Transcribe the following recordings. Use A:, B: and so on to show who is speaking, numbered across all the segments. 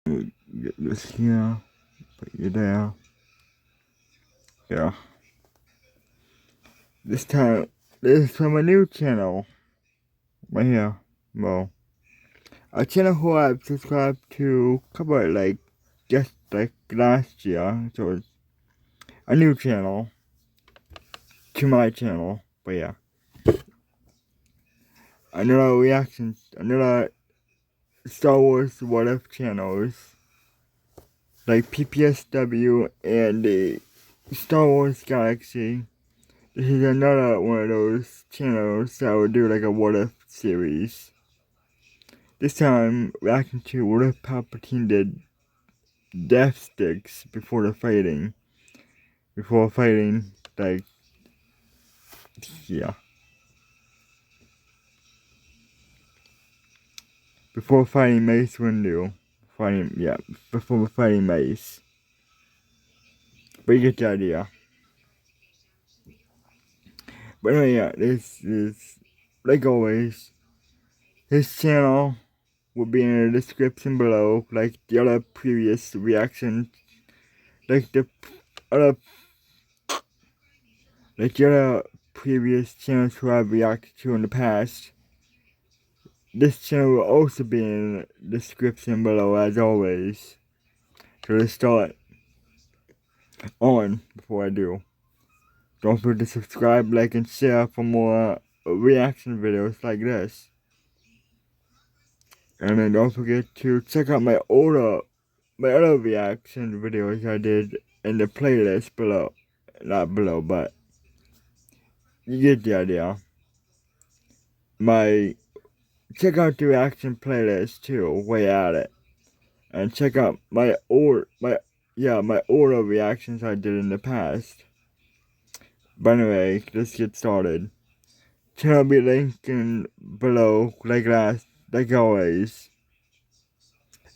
A: Get this here. Put you there. Yeah. This time, this is from a new channel. Right here. Well, a channel who I've subscribed to cover just last year. So it's a new channel to my channel. But yeah. Another Star Wars What If channels. Like PPSW and the Star Wars Galaxy. This is another one of those channels that will do like a What If series. This time, reacting to what if Palpatine did death sticks before fighting, yeah. Before fighting Mace Windu. Before fighting Mace. But you get the idea. But anyway, yeah, this is, like always, his channel will be in the description below, like the other previous reactions, like the other previous channels who I've reacted to in the past. This channel will also be in the description below as always. So let's start on before I do. Don't forget to subscribe, like, and share for more reaction videos like this. And then don't forget to check out my other reaction videos I did in the playlist below. Not below, but you get the idea. Check out the reaction playlist too, way at it. And check out my older reactions I did in the past. But anyway, let's get started. Channel will be linked below, like always.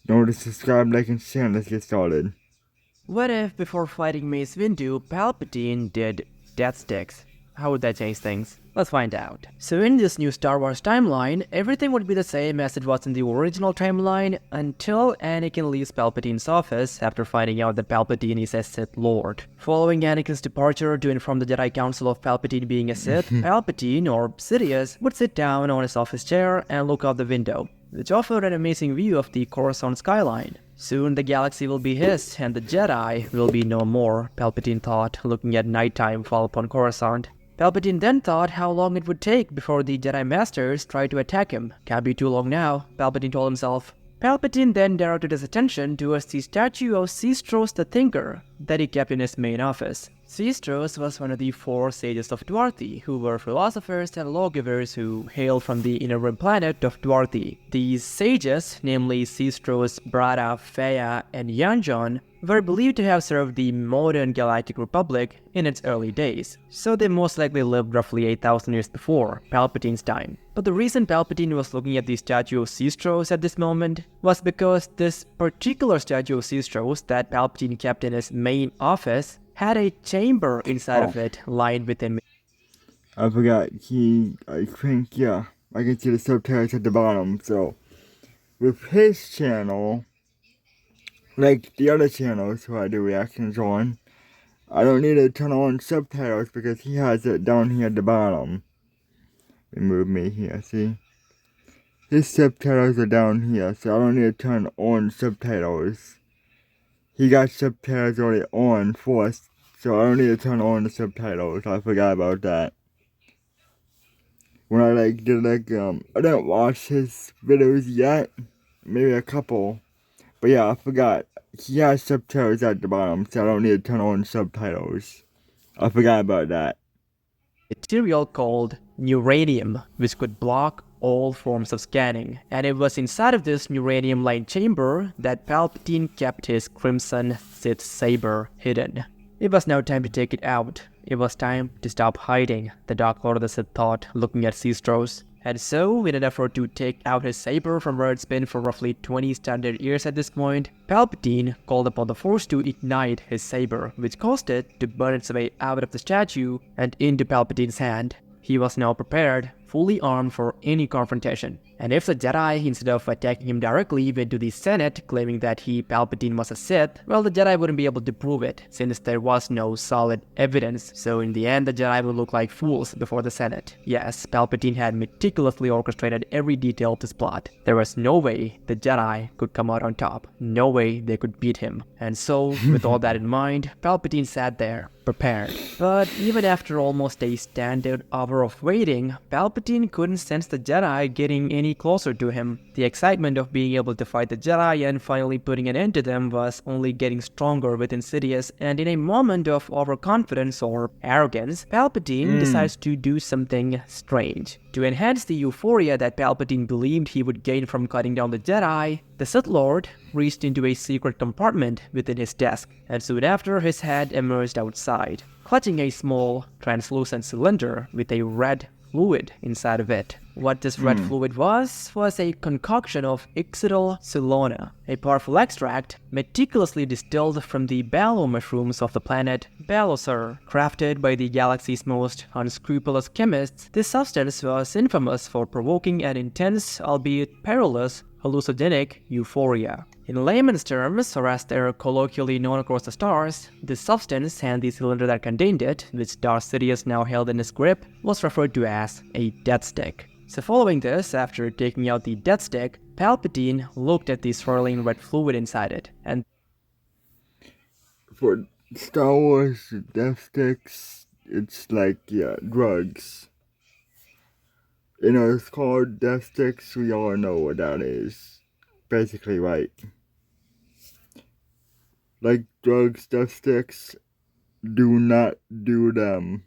A: Don't forget to subscribe, like, and share, and let's get started.
B: What if before fighting Mace Windu, Palpatine did death sticks? How would that change things? Let's find out. So in this new Star Wars timeline, everything would be the same as it was in the original timeline until Anakin leaves Palpatine's office after finding out that Palpatine is a Sith Lord. Following Anakin's departure to inform the Jedi Council of Palpatine being a Sith, Palpatine, or Sidious, would sit down on his office chair and look out the window, which offered an amazing view of the Coruscant skyline. Soon the galaxy will be his, and the Jedi will be no more, Palpatine thought, looking at nighttime fall upon Coruscant. Palpatine then thought how long it would take before the Jedi Masters tried to attack him. Can't be too long now, Palpatine told himself. Palpatine then directed his attention towards the statue of Sistros the Thinker that he kept in his main office. Sistros was one of the 4 sages of Duarthi, who were philosophers and lawgivers who hailed from the inner rim planet of Duarthi. These sages, namely Sistros, Brada, Feya, and Yanjon, were believed to have served the modern Galactic Republic in its early days, so they most likely lived roughly 8,000 years before Palpatine's time. But the reason Palpatine was looking at the statue of Sistros at this moment was because this particular statue of Sistros that Palpatine kept in his main office had a chamber inside of it lined with him.
A: I forgot, I think, yeah, I can see the subtitles at the bottom, so with his channel, like the other channels who I do reactions on, I don't need to turn on subtitles because he has it down here at the bottom. Remove me here, see? His subtitles are down here, so I don't need to turn on subtitles. He got subtitles already on for us, so I don't need to turn on the subtitles. I forgot about that. When I I didn't watch his videos yet, maybe a couple. But yeah, I forgot. He has subtitles at the bottom, so I don't need to turn on subtitles. I forgot about that.
B: Material called neuranium, which could block all forms of scanning, and it was inside of this neuranium-lined chamber that Palpatine kept his Crimson Sith saber hidden. It was now time to take it out. It was time to stop hiding, the Dark Lord of the Sith thought, looking at Sistros. And so, in an effort to take out his saber from where it's been for roughly 20 standard years at this point, Palpatine called upon the Force to ignite his saber, which caused it to burn its way out of the statue and into Palpatine's hand. He was now prepared fully armed for any confrontation. And if the Jedi, instead of attacking him directly, went to the Senate claiming that Palpatine was a Sith, well, the Jedi wouldn't be able to prove it, since there was no solid evidence. So in the end, the Jedi would look like fools before the Senate. Yes, Palpatine had meticulously orchestrated every detail of this plot. There was no way the Jedi could come out on top. No way they could beat him. And so, with all that in mind, Palpatine sat there, prepared. But even after almost a standard hour of waiting, Palpatine couldn't sense the Jedi getting any closer to him. The excitement of being able to fight the Jedi and finally putting an end to them was only getting stronger with Insidious, and in a moment of overconfidence or arrogance, Palpatine decides to do something strange. To enhance the euphoria that Palpatine believed he would gain from cutting down the Jedi, the Sith Lord reached into a secret compartment within his desk, and soon after his head emerged outside, clutching a small, translucent cylinder with a red fluid inside of it. What this red fluid was a concoction of Ixodal-Silona, a powerful extract meticulously distilled from the balo mushrooms of the planet Balosur. Crafted by the galaxy's most unscrupulous chemists, this substance was infamous for provoking an intense, albeit perilous, hallucinogenic euphoria. In layman's terms, or as they're colloquially known across the stars, this substance and the cylinder that contained it, which Darth Sidious now held in his grip, was referred to as a death stick. So following this, after taking out the death stick, Palpatine looked at the swirling red fluid inside it, and
A: For Star Wars death sticks, it's like, yeah, drugs. You know, it's called death sticks, we all know what that is. Basically, right. Like drugs, death sticks, do not do them.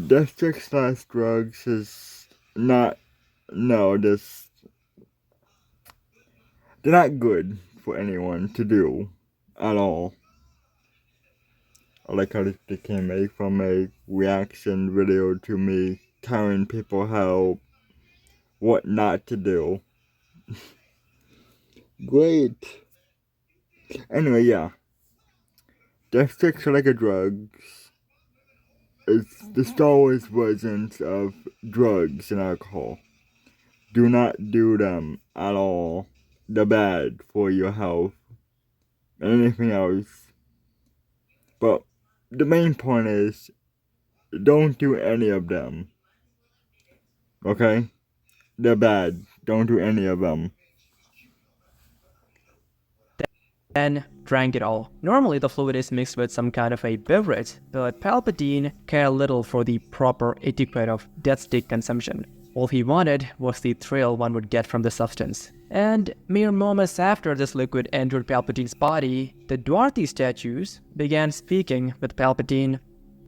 A: Death sticks slash drugs is not, no, they're not good for anyone to do at all. I like how this became from a reaction video to me telling people what not to do. Great. Anyway, yeah. Death sticks are like a drugs. It's the Star Wars versions of drugs and alcohol. Do not do them at all. They're bad for your health and anything else. But the main point is, don't do any of them. Okay? They're bad. Don't do any of them.
B: then drank it all. Normally the fluid is mixed with some kind of a beverage, but Palpatine cared little for the proper etiquette of death stick consumption. All he wanted was the thrill one would get from the substance. And mere moments after this liquid entered Palpatine's body, the Dwarthi statues began speaking with Palpatine.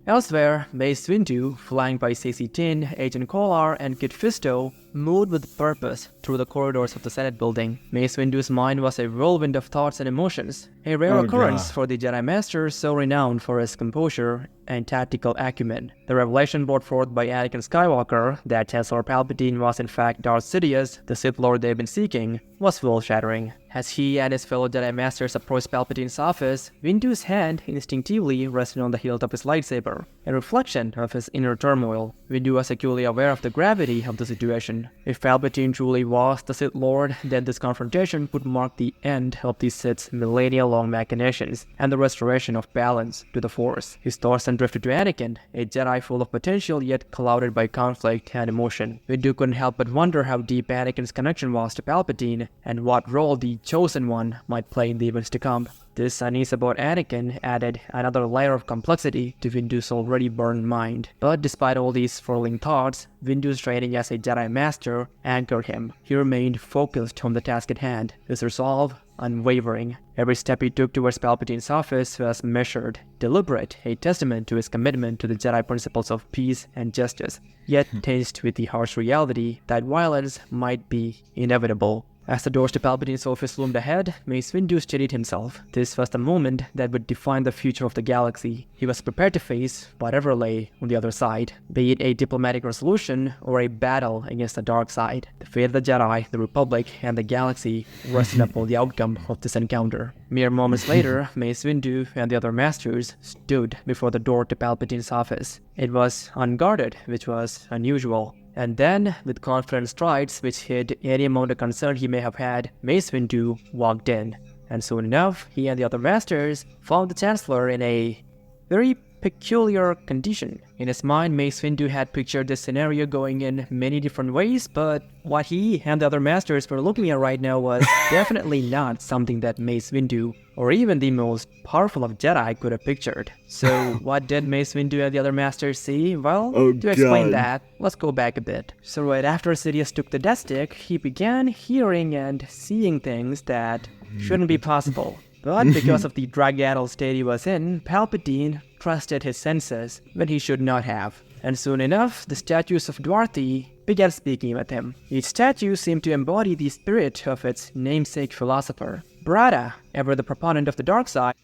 B: Elsewhere, Mace Windu, flanked by Saesee Tiin, Agent Kolar, and Kit Fisto, moved with purpose through the corridors of the Senate building. Mace Windu's mind was a whirlwind of thoughts and emotions, a rare occurrence for the Jedi Master so renowned for his composure and tactical acumen. The revelation brought forth by Anakin Skywalker that Chancellor Palpatine was in fact Darth Sidious, the Sith Lord they've been seeking, was world-shattering. As he and his fellow Jedi Masters approached Palpatine's office, Windu's hand instinctively rested on the hilt of his lightsaber, a reflection of his inner turmoil. Windu was acutely aware of the gravity of the situation. If Palpatine truly was the Sith Lord, then this confrontation would mark the end of the Sith's millennia-long machinations and the restoration of balance to the Force. His thoughts then drifted to Anakin, a Jedi full of potential yet clouded by conflict and emotion. Windu couldn't help but wonder how deep Anakin's connection was to Palpatine and what role the Chosen One might play in the events to come. This unease about Anakin added another layer of complexity to Windu's already burned mind. But despite all these swirling thoughts, Windu's training as a Jedi Master anchored him. He remained focused on the task at hand, his resolve unwavering. Every step he took towards Palpatine's office was measured, deliberate, a testament to his commitment to the Jedi principles of peace and justice, yet tinged with the harsh reality that violence might be inevitable. As the doors to Palpatine's office loomed ahead, Mace Windu steadied himself. This was the moment that would define the future of the galaxy. He was prepared to face whatever lay on the other side, be it a diplomatic resolution or a battle against the dark side. The fate of the Jedi, the Republic, and the galaxy rested upon the outcome of this encounter. Mere moments later, Mace Windu and the other masters stood before the door to Palpatine's office. It was unguarded, which was unusual. And then, with confident strides which hid any amount of concern he may have had, Mace Windu walked in. And soon enough, he and the other masters found the Chancellor in a very peculiar condition. In his mind, Mace Windu had pictured this scenario going in many different ways, but what he and the other masters were looking at right now was definitely not something that Mace Windu, or even the most powerful of Jedi, could have pictured. So what did Mace Windu and the other masters see? Well, to explain that, let's go back a bit. So right after Sidious took the death stick, he began hearing and seeing things that shouldn't be possible. But because of the drug-addled state he was in, Palpatine trusted his senses when he should not have. And soon enough, the statues of Dwarthi began speaking with him. Each statue seemed to embody the spirit of its namesake philosopher. Brada, ever the proponent of the dark side,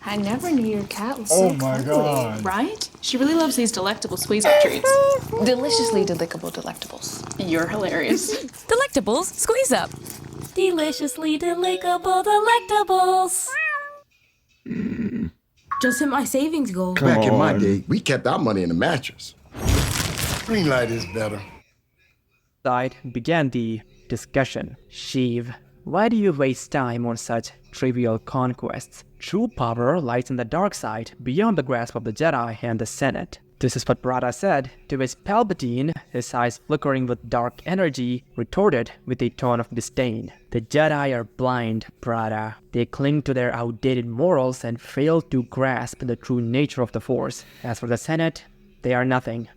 C: I never knew your cat was so cuddly,
A: God.
C: right? She really loves these delectable squeeze-up treats. Deliciously delicable delectables. You're hilarious.
D: Delectables, squeeze up. Deliciously delectable delectables.
E: Just hit my savings goal.
F: Back in my day, we kept our money in the mattress. Green light is better.
B: began the discussion. Sheev, why do you waste time on such trivial conquests? True power lies in the dark side, beyond the grasp of the Jedi and the Senate. This is what Brada said, to which Palpatine, his eyes flickering with dark energy, retorted with a tone of disdain. The Jedi are blind, Brada. They cling to their outdated morals and fail to grasp the true nature of the Force. As for the Senate, they are nothing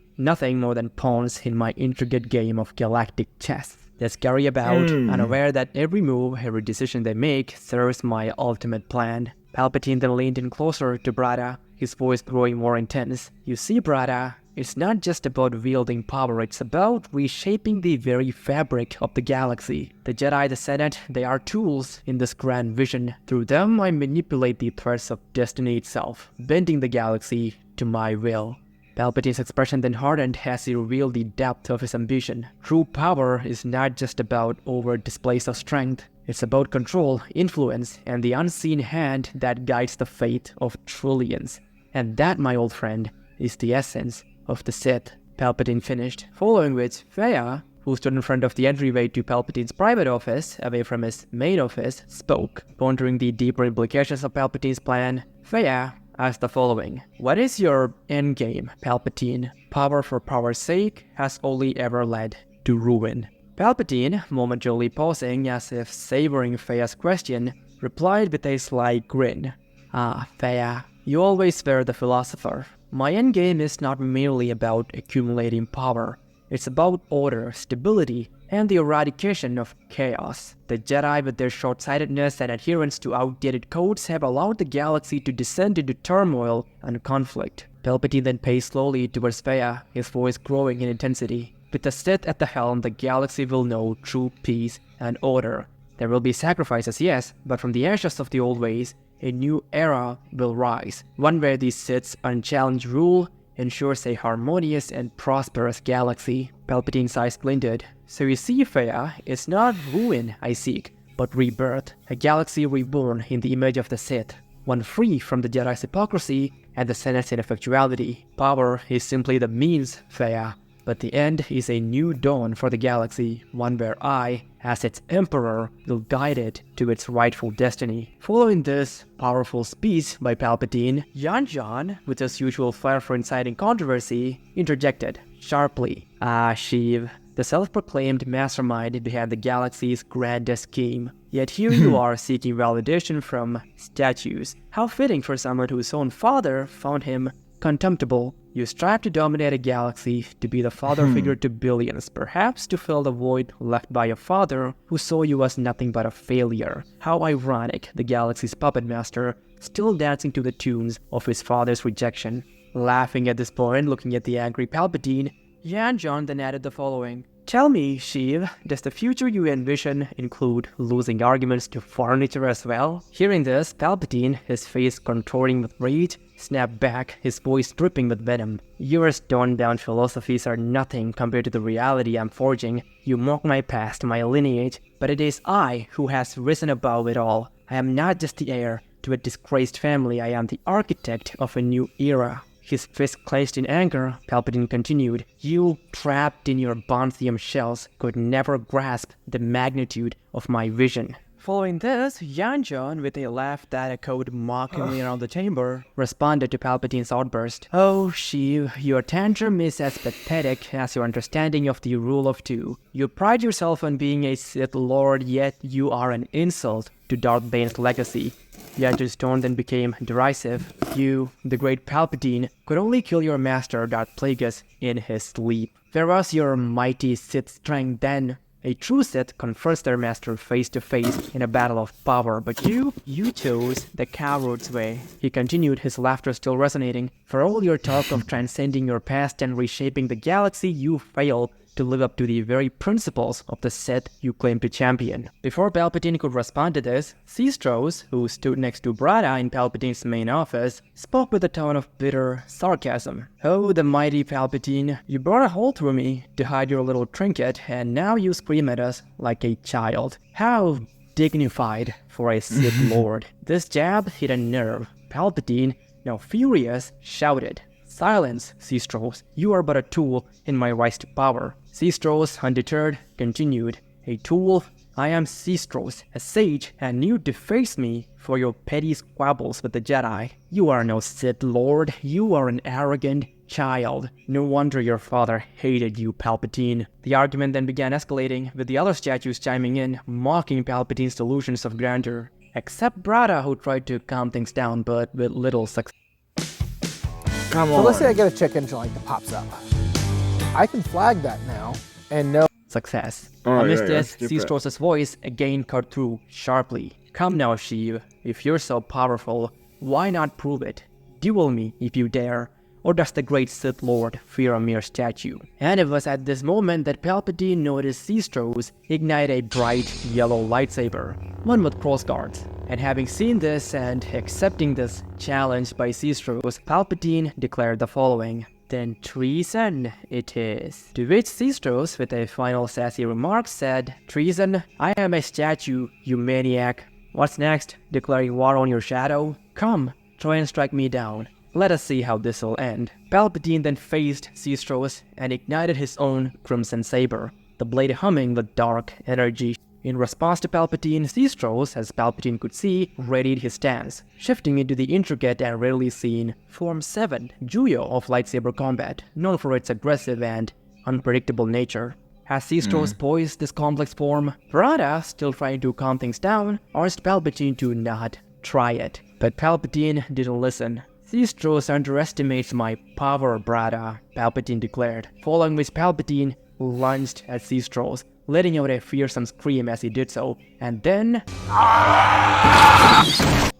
B: more than pawns in my intricate game of galactic chess. They scurry about, unaware that every move, every decision they make serves my ultimate plan. Palpatine then leaned in closer to Brada, his voice growing more intense. You see, Brada, it's not just about wielding power, it's about reshaping the very fabric of the galaxy. The Jedi, the Senate, they are tools in this grand vision. Through them, I manipulate the threads of destiny itself, bending the galaxy to my will. Palpatine's expression then hardened as he revealed the depth of his ambition. True power is not just about overt displays of strength. It's about control, influence, and the unseen hand that guides the fate of trillions. And that, my old friend, is the essence of the Sith. Palpatine finished, following which Feya, who stood in front of the entryway to Palpatine's private office, away from his main office, spoke. Pondering the deeper implications of Palpatine's plan, Feya asked the following. What is your endgame, Palpatine? Power for power's sake has only ever led to ruin. Palpatine, momentarily pausing as if savoring Feya's question, replied with a sly grin. Ah, Feya, you always were the philosopher. My endgame is not merely about accumulating power. It's about order, stability, and the eradication of chaos. The Jedi, with their short-sightedness and adherence to outdated codes, have allowed the galaxy to descend into turmoil and conflict. Palpatine then paced slowly towards Feya, his voice growing in intensity. With the Sith at the helm, the galaxy will know true peace and order. There will be sacrifices, yes, but from the ashes of the old ways, a new era will rise, one where the Sith's unchallenged rule ensures a harmonious and prosperous galaxy. Palpatine's eyes glinted. So you see, Feya, it's not ruin I seek, but rebirth. A galaxy reborn in the image of the Sith, one free from the Jedi's hypocrisy and the Senate's ineffectuality. Power is simply the means, Feya, but the end is a new dawn for the galaxy, one where I, as its emperor, will guide it to its rightful destiny. Following this powerful speech by Palpatine, Yan, with his usual flair for inciting controversy, interjected sharply. Ah, Sheev, the self-proclaimed mastermind behind the galaxy's grandest scheme. Yet here you are seeking validation from statues. How fitting for someone whose own father found him contemptible. You strive to dominate a galaxy, to be the father figure to billions, perhaps to fill the void left by a father who saw you as nothing but a failure. How ironic, the galaxy's puppet master, still dancing to the tunes of his father's rejection. Laughing at this point, looking at the angry Palpatine, Yan John then added the following. Tell me, Sheev, does the future you envision include losing arguments to furniture as well? Hearing this, Palpatine, his face contorting with rage, snapped back, his voice dripping with venom. Your stoned-down philosophies are nothing compared to the reality I'm forging. You mock my past, my lineage, but it is I who has risen above it all. I am not just the heir to a disgraced family, I am the architect of a new era. His fist clenched in anger, Palpatine continued, You, trapped in your Bontheum shells, could never grasp the magnitude of my vision. Following this, Yan John, with a laugh that echoed mockingly around the chamber, responded to Palpatine's outburst. Oh, Sheev, your tantrum is as pathetic as your understanding of the rule of two. You pride yourself on being a Sith Lord, yet you are an insult to Darth Bane's legacy. Yan John's tone then became derisive. You, the great Palpatine, could only kill your master Darth Plagueis in his sleep. Where was your mighty Sith strength then? A true Sith confronts their master face to face in a battle of power, but you chose the coward's way. He continued, his laughter still resonating. For all your talk of transcending your past and reshaping the galaxy, you fail to live up to the very principles of the Sith you claim to champion. Before Palpatine could respond to this, Sistros, who stood next to Brada in Palpatine's main office, spoke with a tone of bitter sarcasm. Oh, the mighty Palpatine, you bored a hole through me to hide your little trinket, and now you scream at us like a child. How dignified for a Sith Lord. This jab hit a nerve. Palpatine, now furious, shouted, Silence, Sistros. You are but a tool in my rise to power. Sistros, undeterred, continued, A tool? I am Sistros, a sage, and you deface me for your petty squabbles with the Jedi. You are no Sith Lord. You are an arrogant child. No wonder your father hated you, Palpatine. The argument then began escalating, with the other statues chiming in, mocking Palpatine's delusions of grandeur. Except Brada, who tried to calm things down, but with little success.
A: Come
G: So
A: on.
G: let's say I get a check engine light that pops up. I can flag that now and know.
B: Success.
A: Oh,
B: Amidst
A: yeah,
B: this,
A: that's different.
B: Sistros' voice again cut through sharply. Come now, Sheev. If you're so powerful, why not prove it? Duel me if you dare. Or does the great Sith Lord fear a mere statue? And it was at this moment that Palpatine noticed Sistros ignite a bright yellow lightsaber, one with cross guards. And having seen this and accepting this challenge by Sistros, Palpatine declared the following. Then treason it is. To which Sistros, with a final sassy remark, said, Treason? I am a statue, you maniac. What's next? Declaring war on your shadow? Come, try and strike me down. Let us see how this will end. Palpatine then faced Sistros and ignited his own crimson saber, the blade humming with dark energy. In response to Palpatine, Sistros, as Palpatine could see, readied his stance, shifting into the intricate and rarely seen Form 7 Juyo of lightsaber combat, known for its aggressive and unpredictable nature. As Sistros poised this complex form, Brada, still trying to calm things down, asked Palpatine to not try it. But Palpatine didn't listen. Sistros underestimates my power, Brada, Palpatine declared, following which Palpatine lunged at Sistros, letting out a fearsome scream as he did so, and then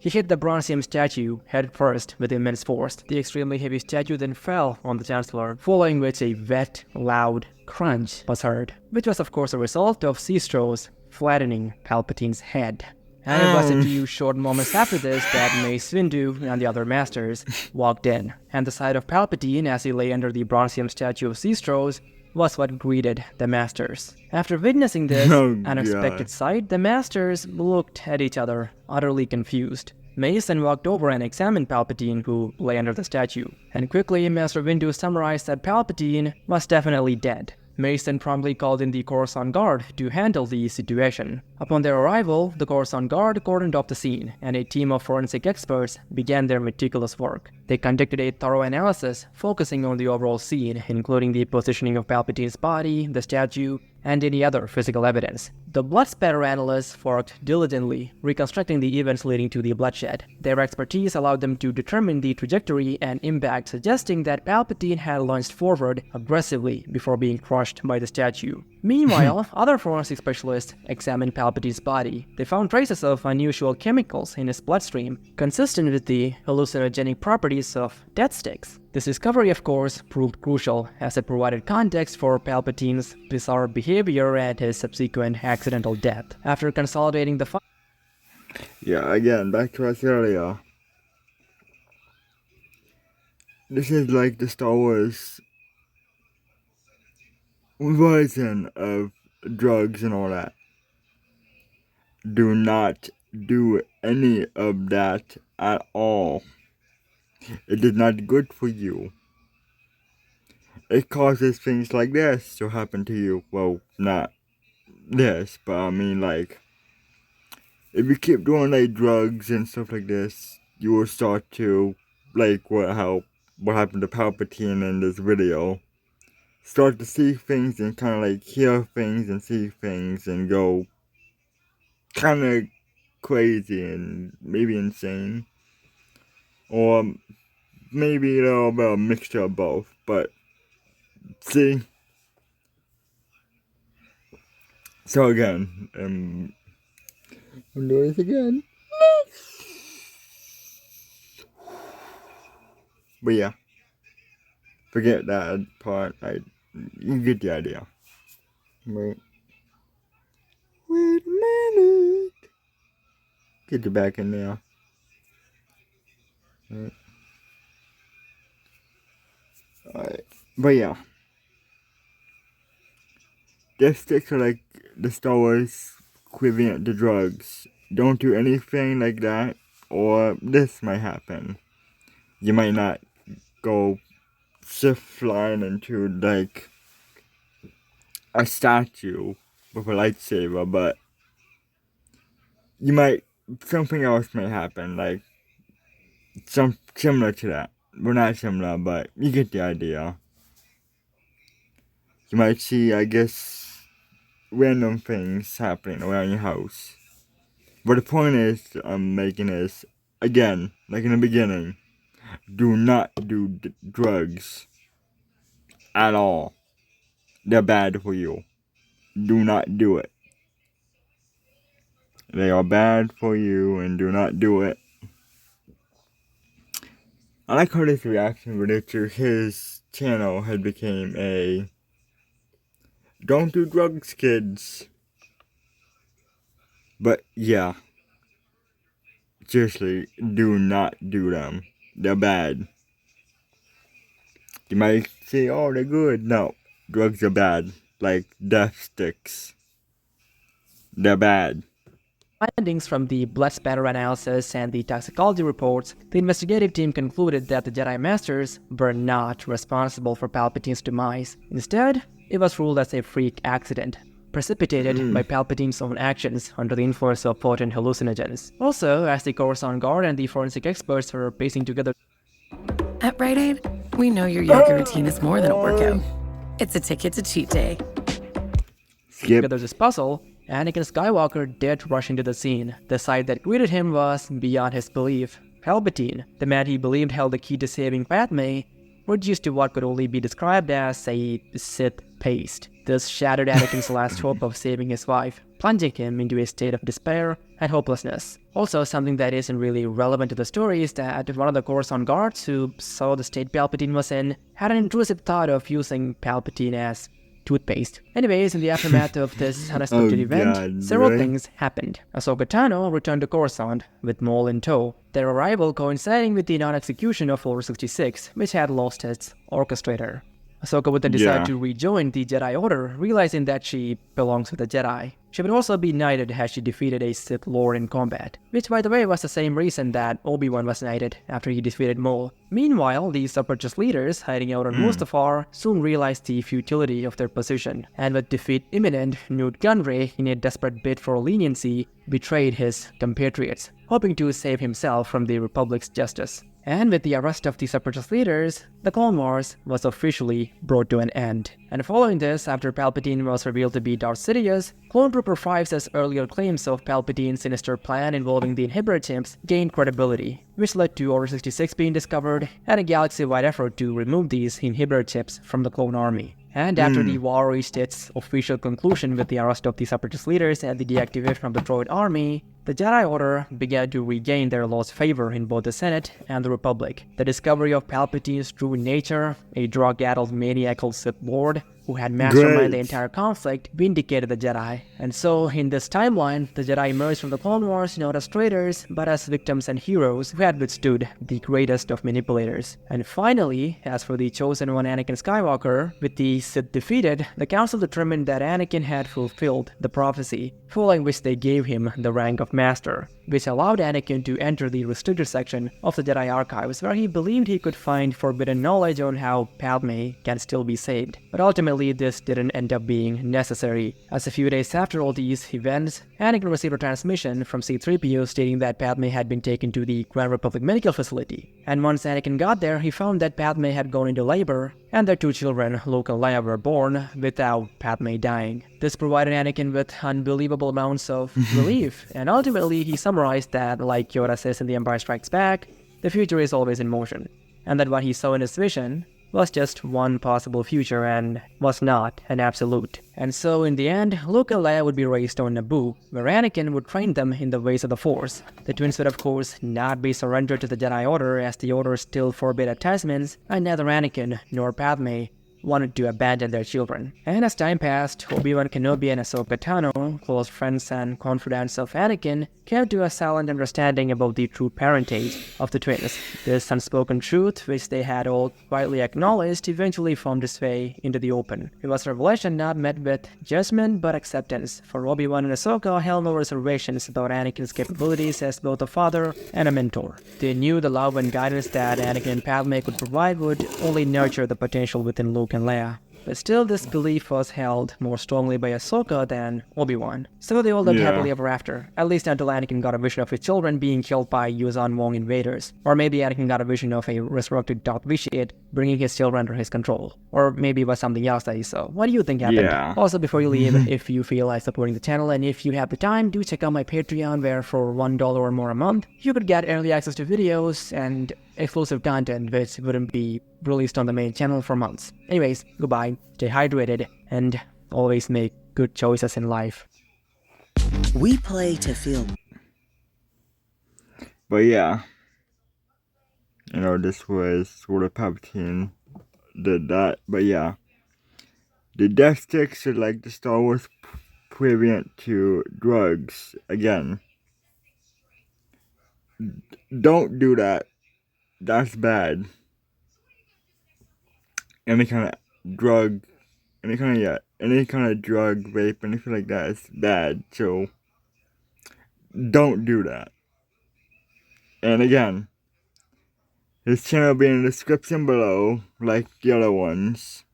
B: he hit the Bronzium statue head first with immense force. The extremely heavy statue then fell on the Chancellor, following which a wet, loud crunch was heard, which was of course a result of Sistros flattening Palpatine's head. And it was a few short moments after this that Mace Windu and the other masters walked in, and the sight of Palpatine as he lay under the Bronzium statue of Sistros was what greeted the masters. After witnessing this unexpected sight, the masters looked at each other, utterly confused. Mace then walked over and examined Palpatine, who lay under the statue, and quickly Master Windu summarized that Palpatine was definitely dead. Mace then promptly called in the Coruscant Guard to handle the situation. Upon their arrival, the Coruscant Guard cordoned off the scene, and a team of forensic experts began their meticulous work. They conducted a thorough analysis, focusing on the overall scene, including the positioning of Palpatine's body, the statue, and any other physical evidence. The blood spatter analysts worked diligently, reconstructing the events leading to the bloodshed. Their expertise allowed them to determine the trajectory and impact, suggesting that Palpatine had launched forward aggressively before being crushed by the statue. Meanwhile, other forensic specialists examined Palpatine's body. They found traces of unusual chemicals in his bloodstream, consistent with the hallucinogenic properties of death sticks. This discovery, of course, proved crucial as it provided context for Palpatine's bizarre behavior and his subsequent accidental death. After consolidating the
A: Yeah, again, back to us earlier. This is like the Star Wars version of drugs and all that. Do not do any of that at all. It is not good for you. It causes things like this to happen to you. Well, not this, but I mean, like, if you keep doing like drugs and stuff like this, you will start to, like what happened to Palpatine in this video, start to see things and kind of like hear things and see things and go kind of crazy and maybe insane, or maybe a little bit of a mixture of both. But see, so again, I'm doing this again. But yeah, forget that part. You get the idea. Wait a minute. Get you back in there. Alright. But yeah, just stick to like the Star Wars equivalent to drugs. Don't do anything like that, or this might happen. You might not go shift flying into like a statue with a lightsaber, but something else might happen, like some similar to that. Well, not similar, but you get the idea. You might see, I guess, random things happening around your house. But the point is, I'm making is, again, like in the beginning, do not do drugs at all. They're bad for you. Do not do it. They are bad for you, and do not do it. I like how this reaction video to his channel had became a don't do drugs, kids. But yeah, seriously, do not do them. They're bad. You might say, oh, they're good. No, drugs are bad. Like death sticks. They're bad.
B: findings from the blood spatter analysis and the toxicology reports, the investigative team concluded that the Jedi Masters were not responsible for Palpatine's demise. Instead, it was ruled as a freak accident, precipitated by Palpatine's own actions under the influence of potent hallucinogens. Also, as the Coruscant Guard and the forensic experts were piecing together
D: At Rite Aid, we know your yoga routine is more than a workout. It's a ticket to cheat day.
A: Skip.
B: this puzzle, Anakin Skywalker did rush into the scene. The sight that greeted him was beyond his belief. Palpatine, the man he believed held the key to saving Padme, reduced to what could only be described as a Sith paste. This shattered Anakin's last hope of saving his wife, plunging him into a state of despair and hopelessness. Also, something that isn't really relevant to the story is that one of the Coruscant guards who saw the state Palpatine was in had an intrusive thought of using Palpatine as toothpaste. Anyways, in the aftermath of this unexpected event, several things happened. Ahsoka Tano returned to Coruscant with Maul in tow, their arrival coinciding with the non-execution of Order 66, which had lost its orchestrator. Ahsoka would then decide to rejoin the Jedi Order, realizing that she belongs with the Jedi. She would also be knighted as she defeated a Sith Lord in combat, which by the way was the same reason that Obi-Wan was knighted after he defeated Maul. Meanwhile, the Separatist leaders hiding out on Mustafar soon realized the futility of their position, and with defeat imminent, Newt Gunray, in a desperate bid for leniency, betrayed his compatriots, hoping to save himself from the Republic's justice. And with the arrest of the Separatist leaders, the Clone Wars was officially brought to an end. And following this, after Palpatine was revealed to be Darth Sidious, Clone Trooper 5's earlier claims of Palpatine's sinister plan involving the inhibitor chips gained credibility, which led to Order 66 being discovered and a galaxy-wide effort to remove these inhibitor chips from the clone army. And after the war reached its official conclusion with the arrest of the Separatist leaders and the deactivation of the droid army, The Jedi Order began to regain their lost favor in both the Senate and the Republic. The discovery of Palpatine's true nature, a drug-addled maniacal Sith Lord who had masterminded the entire conflict, vindicated the Jedi. And so, in this timeline, the Jedi emerged from the Clone Wars not as traitors, but as victims and heroes who had withstood the greatest of manipulators. And finally, as for the chosen one Anakin Skywalker, with the Sith defeated, the Council determined that Anakin had fulfilled the prophecy, following which they gave him the rank of Master, which allowed Anakin to enter the restricted section of the Jedi Archives, where he believed he could find forbidden knowledge on how Padme can still be saved. But ultimately, this didn't end up being necessary, as a few days after all these events, Anakin received a transmission from C-3PO stating that Padme had been taken to the Grand Republic Medical Facility. And once Anakin got there, he found that Padme had gone into labor, and their two children, Luke and Leia, were born without Padme dying. This provided Anakin with unbelievable amounts of relief, and ultimately he summarized that, like Yoda says in The Empire Strikes Back, the future is always in motion, and that what he saw in his vision was just one possible future and was not an absolute. And so in the end, Luke and Leia would be raised on Naboo, where Anakin would train them in the ways of the Force. The twins would of course not be surrendered to the Jedi Order, as the Order still forbade attachments, and neither Anakin nor Padme wanted to abandon their children. And as time passed, Obi-Wan Kenobi and Ahsoka Tano, close friends and confidants of Anakin, came to a silent understanding about the true parentage of the twins. This unspoken truth, which they had all quietly acknowledged, eventually found its way into the open. It was a revelation not met with judgment but acceptance, for Obi-Wan and Ahsoka held no reservations about Anakin's capabilities as both a father and a mentor. They knew the love and guidance that Anakin and Padme could provide would only nurture the potential within Luke and Leia. But still, this belief was held more strongly by Ahsoka than Obi-Wan. So they all lived happily ever after, at least until Anakin got a vision of his children being killed by Yuuzhan Vong invaders. Or maybe Anakin got a vision of a resurrected Darth Vitiate bringing his children under his control. Or maybe it was something else that he saw. What do you think happened?
A: Yeah.
B: Also, before you leave, if you feel like supporting the channel and if you have the time, do check out my Patreon, where for $1 or more a month, you could get early access to videos and exclusive content which wouldn't be released on the main channel for months. Anyways, goodbye, stay hydrated, and always make good choices in life.
H: We play to feel.
A: But yeah, you know, this was sort of Palpatine did that. But yeah, the death sticks are like the Star Wars equivalent to drugs. Again, don't do that. That's bad. Any kind of drug, any kind of drug, rape, anything like that is bad. So don't do that. And again, his channel will be in the description below, like the other ones.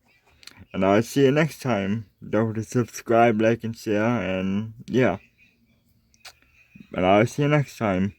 A: And I'll see you next time. Don't forget to subscribe, like, and share, and yeah. And I'll see you next time.